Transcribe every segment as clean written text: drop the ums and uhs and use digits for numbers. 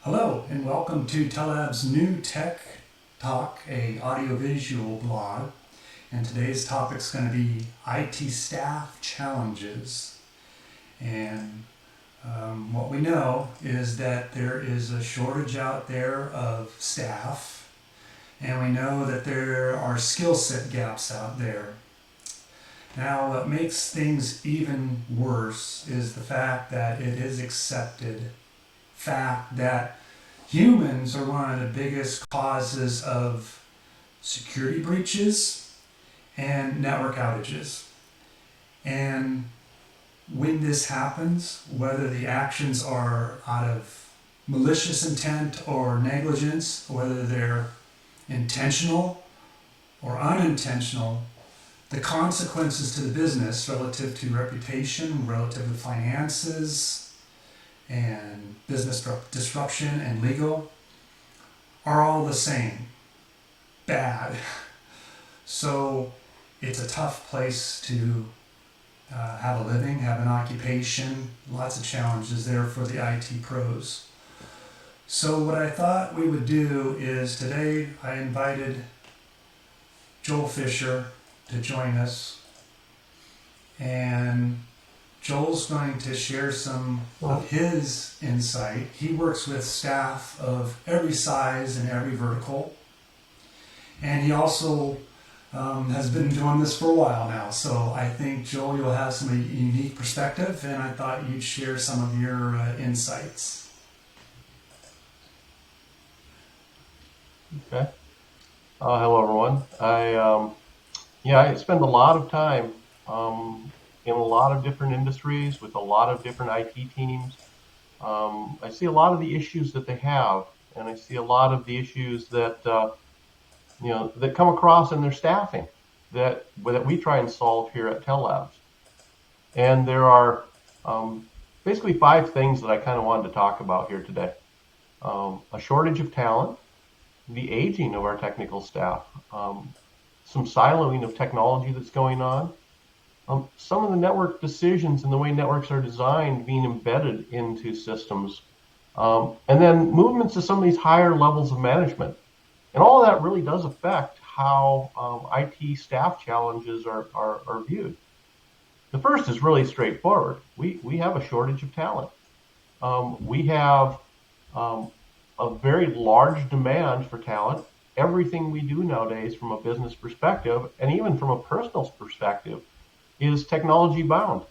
Hello and welcome to Telab's New Tech Talk, a audiovisual blog. And today's topic is going to be IT staff challenges. And what we know is that there is a shortage out there of staff, and we know that there are skill set gaps out there. Now, what makes things even worse is the fact that it is accepted fact that humans are one of the biggest causes of security breaches and network outages. And when this happens, whether the actions are out of malicious intent or negligence, whether they're intentional or unintentional, the consequences to the business relative to reputation, relative to finances, and business disruption and legal are all the same. Bad. So it's a tough place to have a living, have an occupation, lots of challenges there for the IT pros. So what I thought we would do is today I invited Joel Fisher to join us, and Joel's going to share some of his insight. He works with staff of every size and every vertical, and he also has been doing this for a while now. So I think, Joel, you'll have some unique perspective, and I thought you'd share some of your insights. Okay. Hello, everyone. I spend a lot of time in a lot of different industries with a lot of different IT teams. I see a lot of the issues that they have, and I see a lot of the issues that that come across in their staffing that we try and solve here at Tel Labs. And there are basically 5 things that I kind of wanted to talk about here today. A shortage of talent, the aging of our technical staff, some siloing of technology that's going on, some of the network decisions and the way networks are designed being embedded into systems, and then movements to some of these higher levels of management. And all of that really does affect how IT staff challenges are viewed. The first is really straightforward. We have a shortage of talent. We have a very large demand for talent. Everything we do nowadays from a business perspective, and even from a personal perspective, is technology bound.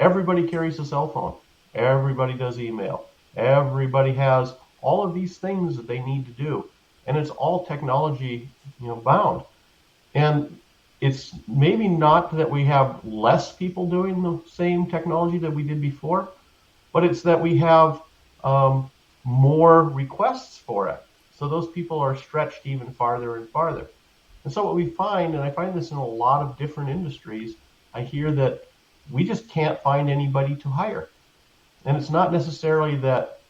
Everybody carries a cell phone. Everybody does email. Everybody has all of these things that they need to do, and it's all technology, bound. And it's maybe not that we have less people doing the same technology that we did before, but it's that we have more requests for it. So those people are stretched even farther and farther. And so what we find, and I find this in a lot of different industries, I hear that we just can't find anybody to hire. And it's not necessarily that,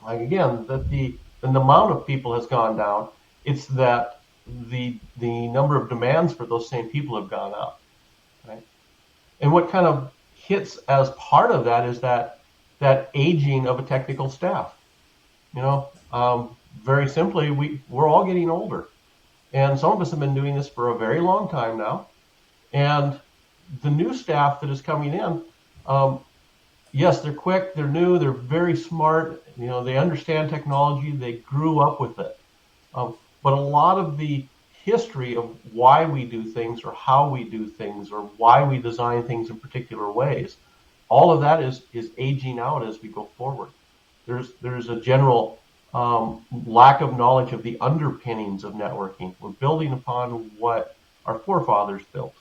that the amount of people has gone down. It's that the number of demands for those same people have gone up. Right? And what kind of hits as part of that is that aging of a technical staff. Very simply, we're all getting older. And some of us have been doing this for a very long time now. And the new staff that is coming in, yes, they're quick, they're new, they're very smart, they understand technology, they grew up with it. But a lot of the history of why we do things or how we do things or why we design things in particular ways, all of that is aging out as we go forward. There's a general lack of knowledge of the underpinnings of networking. We're building upon what our forefathers built.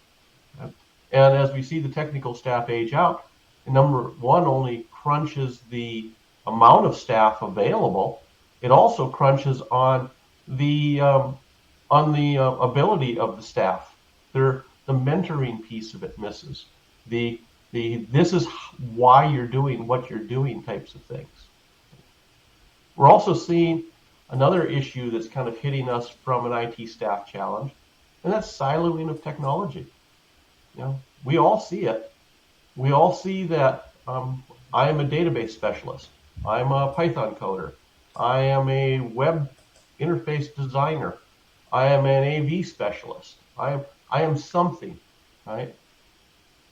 And as we see the technical staff age out, number one only crunches the amount of staff available. It also crunches on the ability of the staff. The mentoring piece of it misses. The this is why you're doing what you're doing types of things. We're also seeing another issue that's kind of hitting us from an IT staff challenge, and that's siloing of technology. We all see it. We all see that I am a database specialist. I'm a Python coder. I am a web interface designer. I am an AV specialist. I am something, right?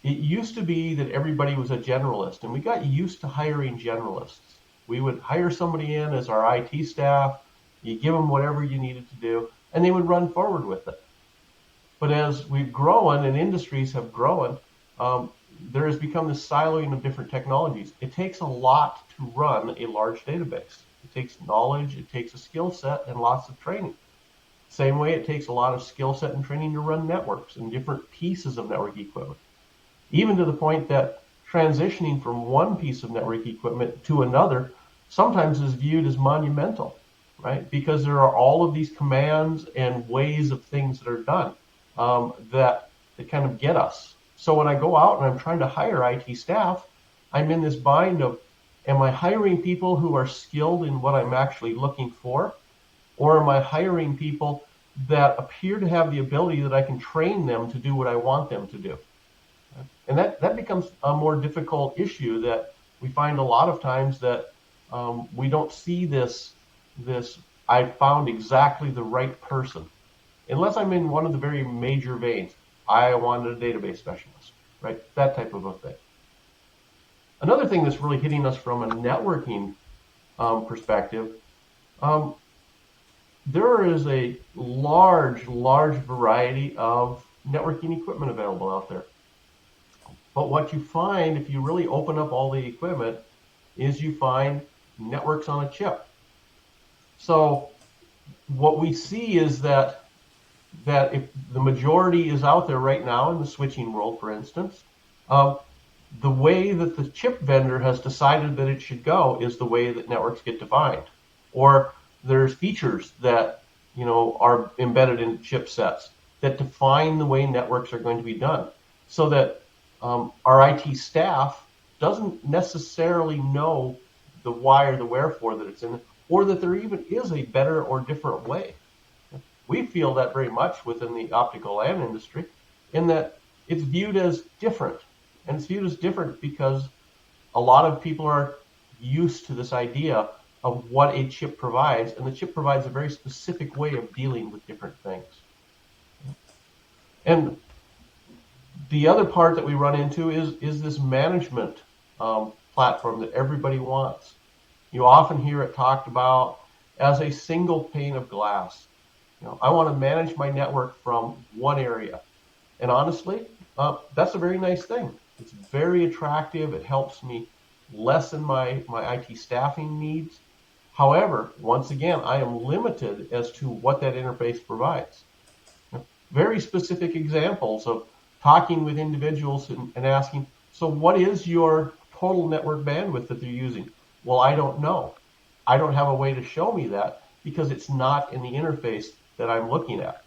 It used to be that everybody was a generalist, and we got used to hiring generalists. We would hire somebody in as our IT staff, you give them whatever you needed to do, and they would run forward with it. But as we've grown and industries have grown, there has become this siloing of different technologies. It takes a lot to run a large database. It takes knowledge, it takes a skill set, and lots of training. Same way it takes a lot of skill set and training to run networks and different pieces of network equipment. Even to the point that transitioning from one piece of network equipment to another sometimes is viewed as monumental, right? Because there are all of these commands and ways of things that are done that kind of get us. So when I go out and I'm trying to hire IT staff, I'm in this bind of, am I hiring people who are skilled in what I'm actually looking for? Or am I hiring people that appear to have the ability that I can train them to do what I want them to do? And that becomes a more difficult issue that we find a lot of times that we don't see this I found exactly the right person. Unless I'm in one of the very major veins. I wanted a database specialist, right? That type of a thing. Another thing that's really hitting us from a networking perspective, um, there is a large variety of networking equipment available out there. But what you find if you really open up all the equipment is you find networks on a chip. So what we see is that if the majority is out there right now in the switching world, for instance, the way that the chip vendor has decided that it should go is the way that networks get defined. Or there's features that are embedded in chipsets that define the way networks are going to be done, so that our IT staff doesn't necessarily know the why or the wherefore that it's in, or that there even is a better or different way. We feel that very much within the optical LAN industry, in that it's viewed as different. And it's viewed as different because a lot of people are used to this idea of what a chip provides, and the chip provides a very specific way of dealing with different things. And the other part that we run into is this management platform that everybody wants. You often hear it talked about as a single pane of glass. I want to manage my network from one area. And honestly, that's a very nice thing. It's very attractive. It helps me lessen my IT staffing needs. However, once again, I am limited as to what that interface provides. Very specific examples of talking with individuals and asking, so what is your total network bandwidth that they're using? Well, I don't know. I don't have a way to show me that because it's not in the interface that I'm looking at.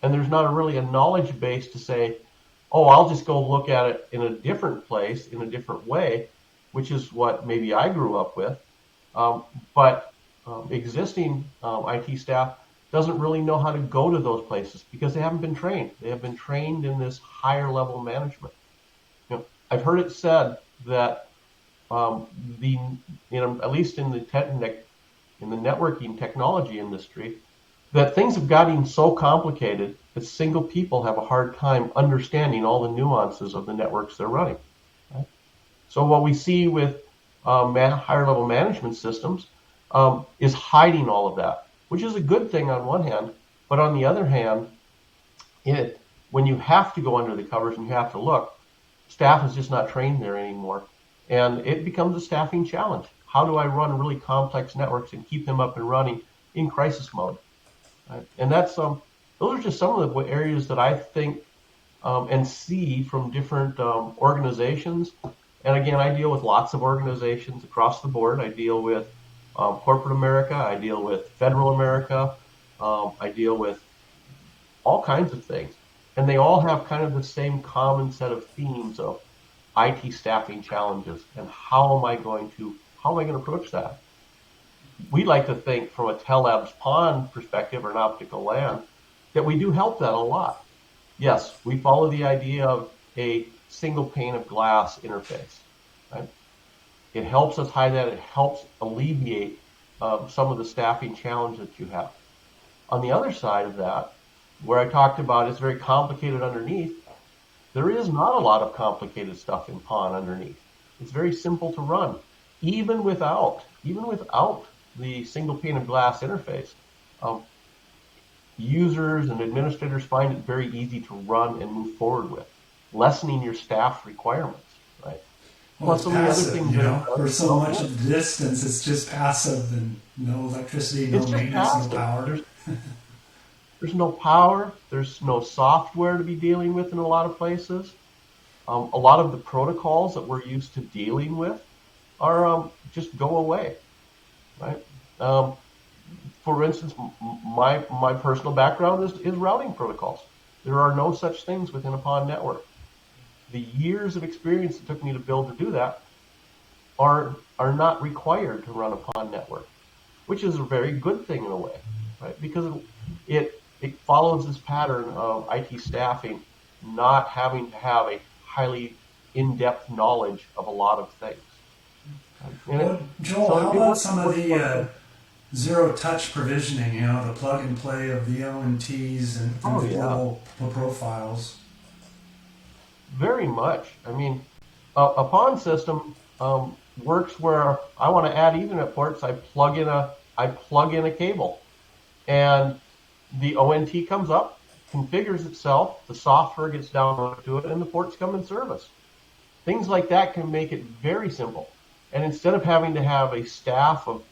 And there's not really a knowledge base to say, oh, I'll just go look at it in a different place, in a different way, which is what maybe I grew up with. But existing IT staff doesn't really know how to go to those places because they haven't been trained. They have been trained in this higher level management. I've heard it said that at least in the networking technology industry, that things have gotten so complicated that single people have a hard time understanding all the nuances of the networks they're running. Right? So what we see with higher level management systems is hiding all of that, which is a good thing on one hand, but on the other hand, when you have to go under the covers and you have to look, staff is just not trained there anymore. And it becomes a staffing challenge. How do I run really complex networks and keep them up and running in crisis mode? Right? And those are just some of the areas that I think and see from different organizations. And again, I deal with lots of organizations across the board. I deal with corporate America. I deal with federal America. I deal with all kinds of things. And they all have kind of the same common set of themes of IT staffing challenges and how am I going to approach that? We like to think from a Telabs PON perspective or an optical LAN that we do help that a lot. Yes, we follow the idea of a single pane of glass interface. Right? It helps us hide that. It helps alleviate some of the staffing challenge that you have. On the other side of that, where I talked about it's very complicated underneath, there is not a lot of complicated stuff in PON underneath. It's very simple to run, even without the single pane of glass interface. Um, Users and administrators find it very easy to run and move forward with, lessening your staff requirements, right? Well, Plus, it's some of the other passive, things that it for does is so help. much Yeah, of the distance, it's just passive and no electricity, no it's just maintenance, no passive. power. There's no power. There's no software to be dealing with in a lot of places. A lot of the protocols that we're used to dealing with are just go away, right? Um, for instance, my personal background is routing protocols. There are no such things within a PON network. The years of experience it took me to build to do that are not required to run a PON network, which is a very good thing in a way, right? Because it follows this pattern of IT staffing not having to have a highly in-depth knowledge of a lot of things. And Well, Joel, so how it about works, some of works quite the good. zero touch provisioning, the plug and play of the ONTs and through Oh the yeah, global profiles? very much. I mean, a PON system works where I want to add Ethernet ports. I plug in a cable, and the ONT comes up, configures itself, the software gets downloaded to it, and the ports come in service. Things like that can make it very simple. And instead of having to have a staff of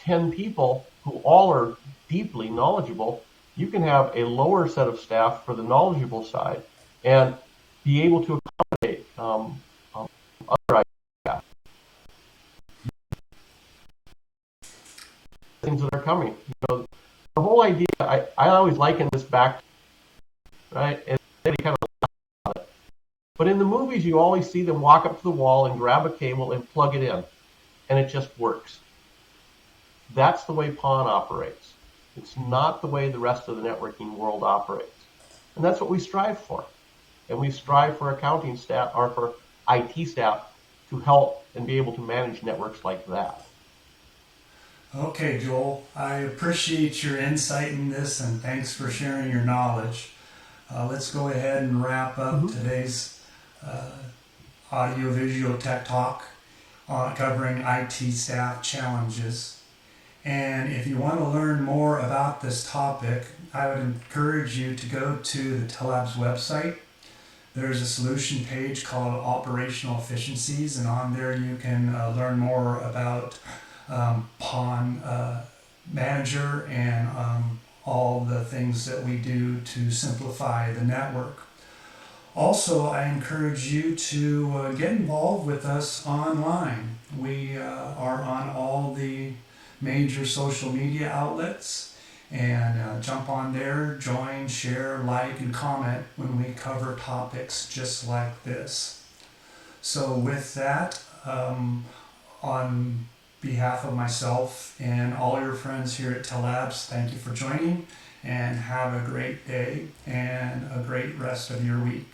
10 people who all are deeply knowledgeable, you can have a lower set of staff for the knowledgeable side and be able to accommodate other ideas, things that are coming. The whole idea, I always liken this back, right? And they kind of, but in the movies, you always see them walk up to the wall and grab a cable and plug it in, and it just works. That's the way PON operates. It's not the way the rest of the networking world operates. And that's what we strive for. And we strive for accounting staff or for IT staff to help and be able to manage networks like that. Okay, Joel, I appreciate your insight in this and thanks for sharing your knowledge. Let's go ahead and wrap up Mm-hmm. today's audio-visual tech talk covering IT staff challenges. And if you want to learn more about this topic, I would encourage you to go to the Telabs website. There's a solution page called Operational Efficiencies, and on there you can learn more about PON Manager and all the things that we do to simplify the network. Also, I encourage you to get involved with us online. We are on all the major social media outlets and jump on there, join, share, like, and comment when we cover topics just like this. So, with that, on behalf of myself and all your friends here at Telabs, thank you for joining and have a great day and a great rest of your week.